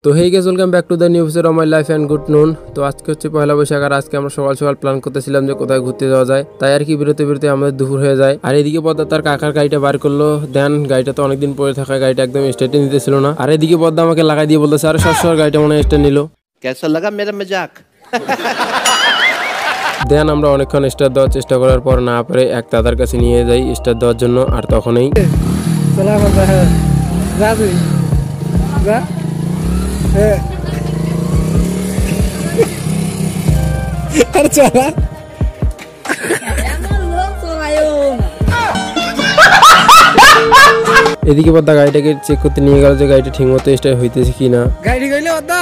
তো hey guys, welcome back to the new episode of my life and good noon. তো আজকে হচ্ছে পয়লা বৈশাখ, আর আজকে আমরা সকাল সকাল প্ল্যান করতেছিলাম যে কোথায় ঘুরতে যাওয়া যায়। তাই আর কি বেরোতে বেরোতে আমাদের দুপুর হয়ে যায়। আর এদিকে পদ্মা তার কাকার গাড়িটা বার করলো। দেন গাড়িটা তো অনেকদিন পরে থাকা, গাড়িটা একদম স্টার্টে নিতেছিল না। আর এদিকে পদ্মা আমাকে লাগাই দিয়ে বলতেছে, আরে সর গাড়িটা মনে হয় স্টার্ট নিল। কেসা লাগা মেরা মজাক। দেন আমরা অনেকক্ষণ স্টার্ট দেওয়ার চেষ্টা করার পর না পারে এক দাদার কাছে নিয়ে যাই স্টার্ট দেওয়ার জন্য। আর তখনই এদিকে পদ্মা গাড়িটাকে চেক করতে নিয়ে গেল যে গাড়িটা ঠিক মতো স্টার্ট হইতেছে কিনা। গাড়ি গইলে পদ্মা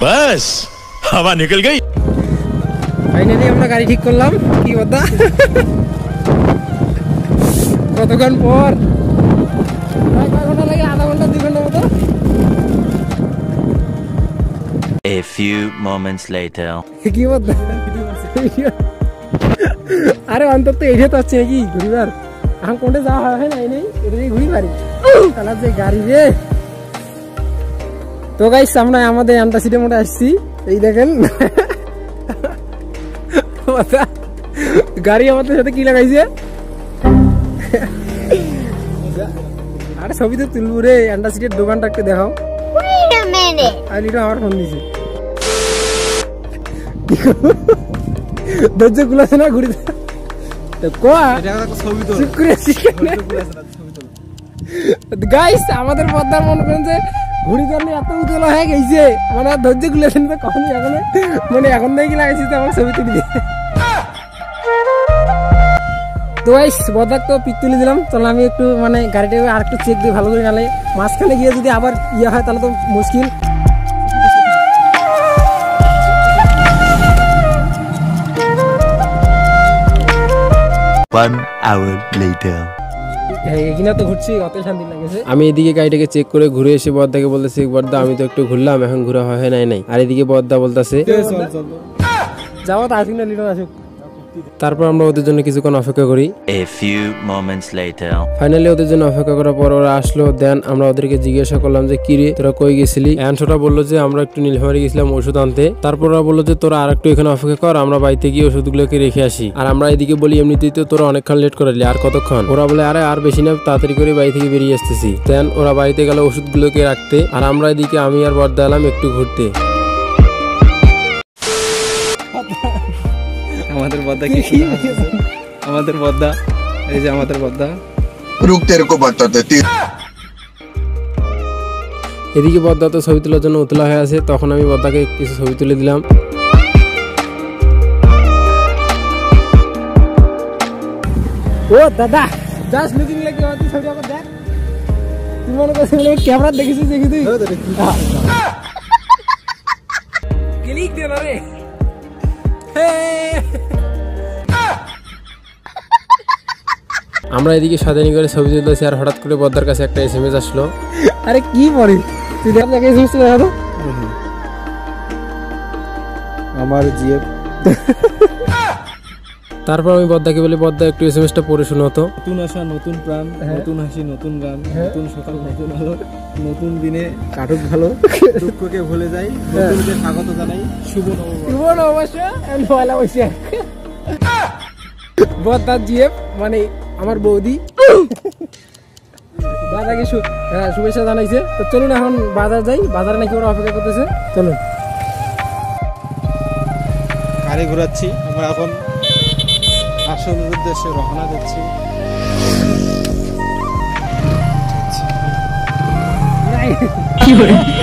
बस हवा निकल गई। ফাইনালি আমরা গাড়ি ঠিক করলাম। কি পদ্মা কতক্ষণ পর? কয় ঘন্টা লাগে? আধা ঘন্টা 2 ঘন্টা মতো। A few moments later. কি পদ্মা? আরে অন্তত এসে তো হচ্ছে নাকি ঘুরিবার? এখন কোনটা যাওয়া হয় না, এই এটা দিয়ে ঘুরি পারি। তাহলে যে গাড়ি রে। তো গাইস, আমরা আমাদের অ্যান্টাসিডের মধ্যে আসছি। এই দেখেন গাড়ি আমাদের সাথে কি লাগাইছে। আরে ছবি তো তুলবো রে। অ্যান্টাসিডের দোকানটা একটু দেখাও। আমার ফোন দিছে। ধৈর্য গুলাছে না ঘুরি। গাইস, আমাদের পদ্মার মনে করেন যে ঘুড়ি ধরলে এত উতলা হয়ে গেছে, মানে ধৈর্য গুলেছেন তো কখনই এখন মানে এখন থেকে লাগাইছি তো আমার ছবি তুলি দিয়ে। তো গাইস, পদ্মাক তো পিক তুলে দিলাম। তাহলে আমি একটু মানে গাড়িটা আর একটু চেক দিই ভালো করে, নালে মাঝখানে গিয়ে যদি আবার ইয়ে হয় তাহলে তো মুশকিল। 1 hour later. আমি এদিকে গাড়িটাকে চেক করে ঘুরে এসে বদ্দাকে বলতেছি, বদ্দা আমি তো একটু ঘুরলাম, এখন ঘুরা হয় নাই। আর এদিকে বদ্দা বলতেছে যাও তো আসুক না, লিডার আসুক। তারপর আমরা ওদের জন্য কিছুক্ষণ অপেক্ষা করি। A few moments later. Finally ওদের জন্য অপেক্ষা করার পর ওরা আসলো। দেন আমরা ওদেরকে জিজ্ঞাসা করলাম যে কিরে তোরা কই গেছিলি। অ্যান্সটা বললো যে আমরা একটু নীলফামারী গেছিলাম ওষুধ আনতে। তারপর ওরা বললো যে তোরা আর একটু এখানে অপেক্ষা কর, আমরা বাড়িতে গিয়ে ওষুধগুলোকে রেখে আসি। আর আমরা এদিকে বলি এমনিতেই তো তোরা অনেকক্ষণ লেট করালি, আর কতক্ষণ? ওরা বলে আরে আর বেশি না, তাড়াতাড়ি করে বাড়ি থেকে বেরিয়ে আসতেছি। দেন ওরা বাড়িতে গেল ওষুধগুলোকে রাখতে, আর আমরা এদিকে আমি আর বদ্দা এলাম একটু ঘুরতে। আমাদের বদ্দা আমাদের বদ্দা, এই যে আমাদের বদ্দা। রুক তেরে কো বাতাতে। এদিকে বদ্দা তো ছবি তোলার জন্য উতলা হয়ে আছে। তখন আমি বদ্দাকে কিছু ছবি তুলে দিলাম। ও দাদা, just looking like you are the ছবি আবার দেখ। তুই মনে করছিস ক্যামেরা দেখেছিস দেখি তুই? ক্লিক দে না রে। আমরা এদিকে সাজানি করে ছবি তুলতেছি, আর হঠাৎ করে বদ্দার কাছে একটা এসএমএস আসলো। আরে কি পড়ি তুই? দেখ দেখে এসএমএস দেখা তো। আমার জিএফ। তারপর আমি বদ্দাকে বলি, বদ্দা একটু এসএমএসটা পড়ে শোনাও তো। নতুন আশা, নতুন প্রাণ, নতুন হাসি, নতুন গান, নতুন সকাল, নতুন আলো, নতুন দিনে কাটুক ভালো, দুঃখকে ভুলে যাই, নতুনকে স্বাগত জানাই, শুভ নববর্ষ এন্ড পয়লা বৈশাখ। বদ্দার জিএফ মানে আমার বৌদি দাদাকে শুভেচ্ছা জানাইছে। তো চলুন এখন বাজার যাই। বাজারে নাকি ওরা অপেক্ষা করতেছে, চলুন। গাড়ি ঘোরাচ্ছি আমরা এখন, আসল উদ্দেশ্যে রওনা দিচ্ছি।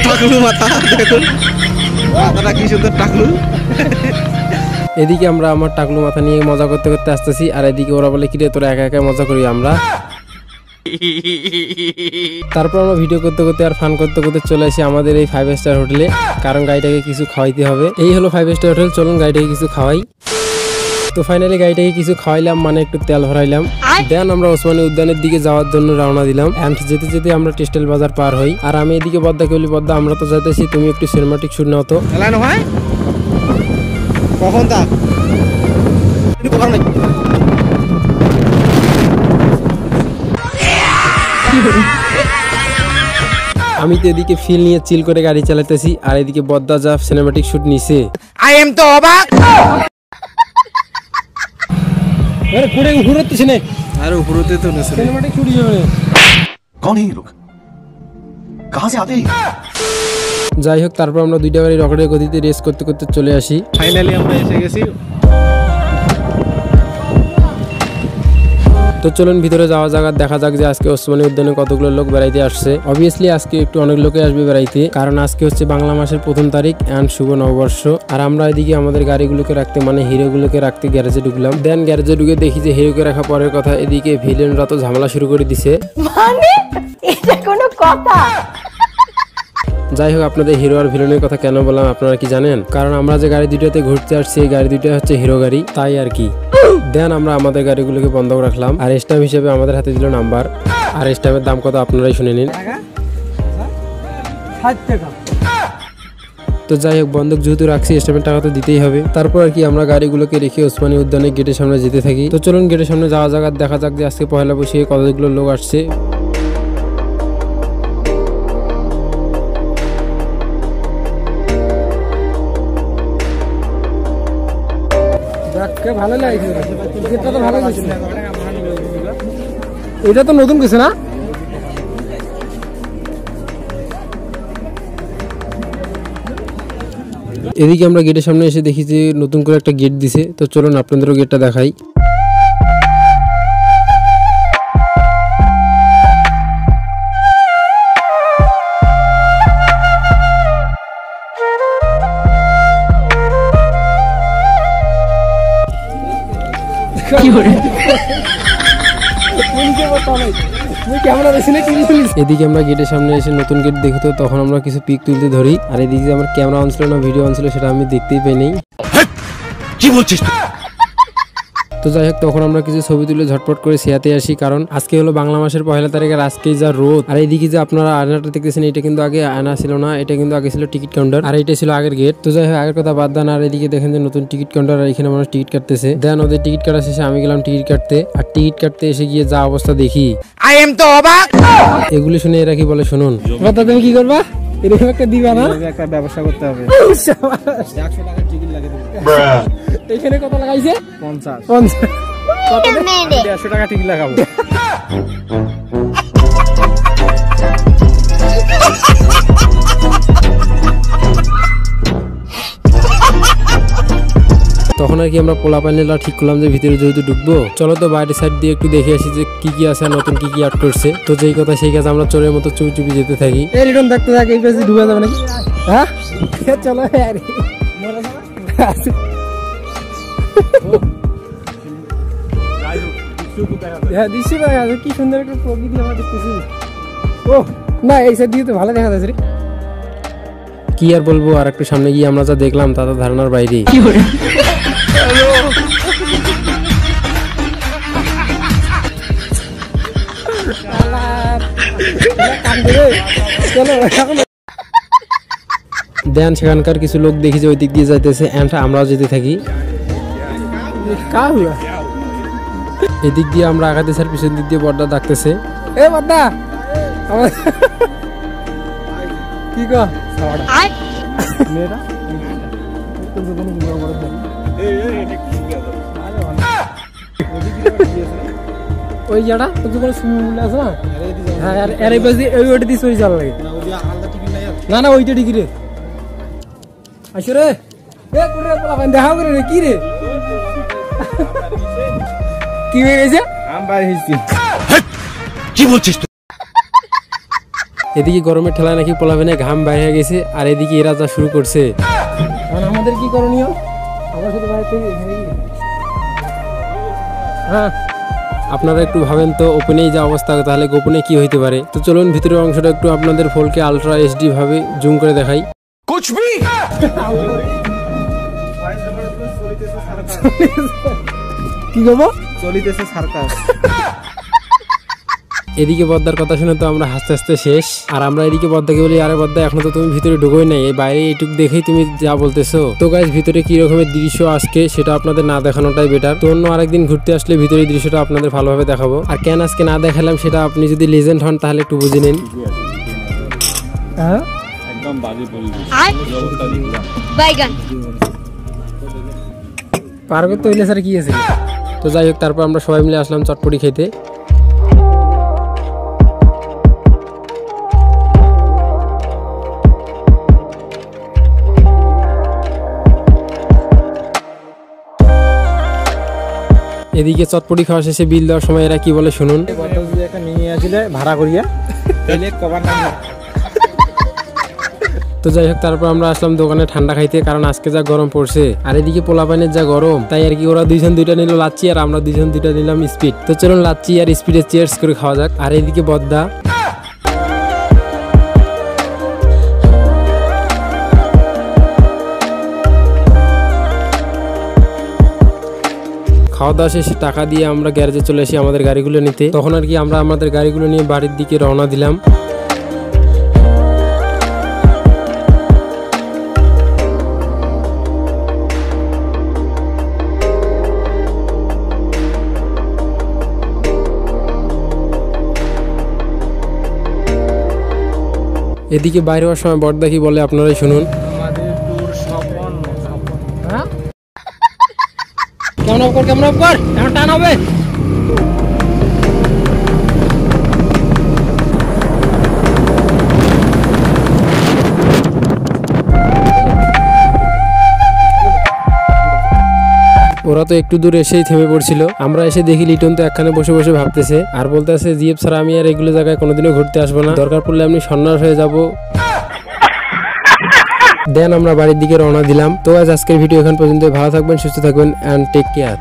টাকলু মাথা দেখুন, মাথাটা কি সুন্দর টাকলু। এদিকে আমরা আমার টাকলু মাথা নিয়ে মজা করতে করতে আসতেছি, আর এদিকে ওরা বলে কিরে তোরা একা একা মজা করি আমরা। তারপর আমরা ভিডিও করতে করতে আর ফান করতে করতে চলে আসি আমাদের এই 5 স্টার হোটেলে, কারণ গাড়িটাকে কিছু খাওয়াইতে হবে। এই হলো 5 স্টার হোটেল, চলুন গাড়িটাকে কিছু খাওয়াই। তো ফাইনালি গাড়িটাকে কিছু খাওয়াইলাম, মানে একটু তেল ভরাইলাম। দেন আমরা ওসমানী উদ্যানের দিকে যাওয়ার জন্য রওনা দিলাম। এন্ড যেতে যেতে আমরা টেক্সটাইল বাজার পার হই। আর আমি এদিকে বদ্দাকে বলি, বদ্দা আমরা তো যাইতেছি, তুমি একটু সিনেমাটিক শুট নাও তো। কখন তা আমি তো এদিকে ফিল নিয়ে চিল করে গাড়ি চালাতেছি আর এদিকে বদ্দা যা সিনেমাটিক শুট নিছে। আই এম তো অবাক। আরে ঘুরে ঘুরতেছ না, আরে ঘুরতে তো না সিনেমাটিক শুট যাবে। कौन है ये लोग, कहाँ से आते हैं? যাই হোক, তারপর আমরা দুইটা গাড়ি রকেটের গতিতে রেস করতে করতে চলে আসি। ফাইনালি আমরা এসে গেছি। তো চলুন ভিতরে যাওয়া যাক, দেখা যাক যে আজকে ওসমানী উদ্যানে কতগুলো লোক বেড়াইতে আসছে। অবভিয়াসলি আজকে একটু অনেক লোকে আসবে বেড়াইতে, কারণ আজকে হচ্ছে বাংলা মাসের 1ম তারিখ এন্ড শুভ নববর্ষ। আর আমরা এদিকে আমাদের গাড়িগুলোকে রাখতে মানে হিরোগুলোকে রাখতে গ্যারেজে ঢুকলাম। দেন গ্যারেজে ঢুকে দেখি যে হিরোকে রাখা পরের কথা, এদিকে ভিলেনরা তো ঝামেলা শুরু করে দিছে। মানে এটা কোনো কথা? যাই হোক, আপনাদের হিরো আর ভিলেনের কথা কেন বললাম আপনারা কি জানেন? কারণ আমরা যে গাড়ি দুইটাতে ঘুরতে আসছি এই গাড়ি দুইটা হচ্ছে হিরো গাড়ি, তাই আর কি। দেন আমরা আমাদের গাড়িগুলোকে বন্ধ রাখলাম আর স্ট্যাম্প হিসেবে আমাদের হাতে দিল নাম্বার। আর স্ট্যাম্পের দাম কত আপনারাই শুনে নিন। তো যাই হোক, বন্ধক যেহেতু রাখছি স্ট্যাম্পের টাকা তো দিতেই হবে। তারপর আর কি আমরা গাড়িগুলোকে রেখে ওসমানী উদ্যানে গেটের সামনে যেতে থাকি। তো চলুন গেটের সামনে যাওয়া যাক, দেখা যাক যে আজকে পয়লা বৈশাখে কতগুলো লোক আসছে। ভালো লাগছে, এটা তো ভালো লাগছে। এটা তো নতুন কিছু না? এদিকে আমরা গেটের সামনে এসে দেখি যে নতুন করে একটা গেট দিছে। তো চলুন আপনাদেরও গেটটা দেখাই। এদিকে আমরা গেটের সামনে এসে নতুন গেট দেখি, তো তখন আমরা কিছু পিক তুলতে ধরি। আর এদিকে আমার ক্যামেরা অন ছিল না ভিডিও অন ছিল সেটা আমি দেখতেই পাই নাই। কি বলছিস? তো যাই হোক, তখন আমরা কিছু ছবি তুলে ঝটপট করে সিয়াতে আসি, কারণ আজকে হলো বাংলা মাসের 1লা তারিখ আর আজকেই যা রোদ। আর এইদিকে যে আপনারা আয়নাটা দেখতেছেন, এটা কিন্তু আগে আয়না ছিল না, এটা কিন্তু আগে ছিল টিকিট কাউন্টার আর এটা ছিল আগের গেট। তো যাই হোক, আগের কথা বাদ দেন। আর এদিকে দেখেন যে নতুন টিকিট কাউন্টার, আর এখানে মানুষ টিকিট কাটতেছে। দেন ওদের টিকিট কাটা শেষে আমি গেলাম টিকিট কাটতে। আর টিকিট কাটতে এসে গিয়ে যা অবস্থা দেখি, আই এম তো অবাক। এগুলি শুনে এরা কি বলে শুনুন। তুমি কি করবা? এরকম একটা দিবা না? একটা ব্যবসা করতে হবে। 100 টাকা টিকিট লাগে দেবে। এখানে কত লাগাইছে? 50 100 টাকা টিকিট লাগাবো। তখন আর কি আমরা পোলা প্যানেলটা ঠিক করলাম যে ভিতরে যেহেতু ঢুকবো, চলো তো বাইরের সাইড দিয়ে একটু দেখে আসি যে কি কি আছে আর নতুন কি কি অ্যাড করছে। তো যেই কথা সেই কাজ, আমরা চোরের মতো চুপি চুপি যেতে থাকি। এই রিটার্ন দেখতে থাক, এই পেজে ঢুকে যাবে নাকি? হ্যাঁ চলো। দৃশ্য দেখা যাচ্ছে, কি সুন্দর একটা প্রকৃতি আমরা দেখতেছি। ও না, এই সাইড দিয়ে তো ভালো দেখা যাচ্ছে রে। কি আর বলবো, আর একটু সামনে গিয়ে আমরা যা দেখলাম তা তো ধারণার বাইরে। দেন সেখানকার কিছু লোক দেখি যে ওই দিক দিয়ে যাইতেছে, আমরাও যেতে থাকি। এদিক দিয়ে আমরা আগাতে স্যার, পিছন দিক দিয়ে বড়দা ডাকতেছে। এ বড়দা কি গো মেয়েরা ওই জায়গা তো কোনো সুইমিং পুল আছে না? হ্যাঁ, আর এই পাশে ওই ওটা দিয়ে চল লাগে। না না, ওইটা টিকিট রে। আসো রে, এ করে পোলা দেখা করে রে। কি রে, কি হয়ে গেছে? আম বাড়ি হইছি। কি বলছিস? এদিকে গরমের ঠেলায় নাকি পোলাবেনে ঘাম বাইরে গেছে, আর এদিকে এরা যা শুরু করছে। আমাদের কি করণীয়? আমরা শুধু বাড়িতে হ্যাঁ, আপনারা একটু ভাবেন তো, ওপেনেই যা অবস্থা, তাহলে গোপনে কি হইতে পারে। তো চলুন ভিতরের অংশটা একটু আপনাদের ফোনকে আলট্রা এইচডি ভাবে জুম করে দেখাই। कुछ भी কি করবো? চলিতেছে সার্কাস। এদিকে বদ্দার কথা শুনে তো আমরা হাসতে হাসতে শেষ। আর আমরা এদিকে বদ্দাকে বলি, আরে বদ্দা এখনো তো তুমি ভিতরে ঢুকোই নাই, এই বাইরে এইটুক দেখেই তুমি যা বলতেছো। তো গাইস, ভিতরে কি রকমের দৃশ্য আজকে সেটা আপনাদের না দেখানোটাই বেটার। তো অন্য আরেকদিন ঘুরতে আসলে ভিতরের দৃশ্যটা আপনাদের ভালোভাবে দেখাবো। আর কেন আজকে না দেখালাম সেটা আপনি যদি লেজেন্ড হন তাহলে একটু বুঝে নিন। হ্যাঁ একদম বাজে পরিবেশ অবস্থা দেখলাম বাইগান পার করতে হইলে স্যার কি আছে। তো যাই হোক, তারপর আমরা সবাই মিলে আসলাম চটপটি খেতে। এদিকে চটপটি খাওয়া শেষে বিল দেওয়ার সময় এরা কি বলে শুনুন। একটা নিয়ে আসলে ভাড়া করিয়া তাহলে কবার না। তো যাই হোক, তারপর আমরা আসলাম দোকানে ঠান্ডা খাইতে, কারণ আজকে যা গরম পড়ছে আর এদিকে পোলাপানের যা গরম, তাই আর কি ওরা দুইজন দুইটা নিল লাচ্ছি আর আমরা দুইজন দুইটা নিলাম স্পিড। তো চলুন লাচ্ছি আর স্পিডে চিয়ার্স করে খাওয়া যাক। আর এদিকে বদ্দা খাওয়া দাওয়া শেষে টাকা দিয়ে আমরা গ্যারেজে চলে আসি আমাদের গাড়িগুলো নিতে। তখন আর কি আমরা আমাদের গাড়িগুলো নিয়ে বাড়ির দিকে রওনা দিলাম। এদিকে বাইরে হওয়ার সময় বড়দা কি বলে আপনারাই শুনুন। আমাদের ট্যুর সফল। হ্যাঁ কেমন কর কেমন কর এখন টান হবে। ওরা তো একটু দূর এসেই থেমে পড়ছিল। আমরা এসে দেখি লিটন তো একখানে বসে বসে ভাবতেছে আর বলতেছে, জিএফ স্যার আমি আর এগুলো জায়গায় কোনোদিনও ঘুরতে আসবো না, দরকার পড়লে আমি সন্ন্যাস হয়ে যাব। দেন আমরা বাড়ির দিকে রওনা দিলাম। তো আজকের ভিডিও এখান পর্যন্ত। ভালো থাকবেন, সুস্থ থাকবেন, অ্যান্ড টেক কেয়ার।